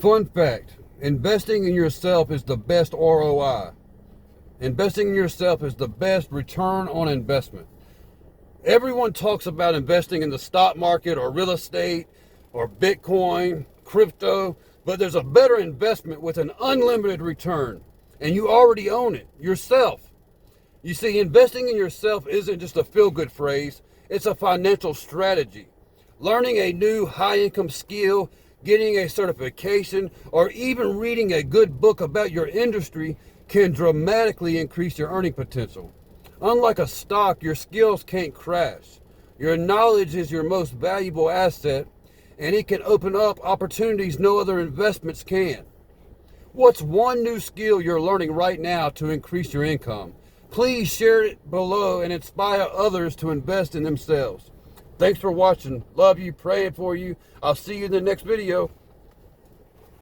Fun fact, investing in yourself is the best ROI. Investing in yourself is the best return on investment. Everyone talks about investing in the stock market or real estate or Bitcoin, crypto, but there's a better investment with an unlimited return, and you already own it, yourself. You see, investing in yourself isn't just a feel-good phrase, it's a financial strategy. Learning a new high-income skill, getting a certification, or even reading a good book about your industry can dramatically increase your earning potential. Unlike a stock, your skills can't crash. Your knowledge is your most valuable asset, and it can open up opportunities no other investments can. What's one new skill you're learning right now to increase your income? Please share it below and inspire others to invest in themselves. Thanks for watching. Love you, praying for you. I'll see you in the next video.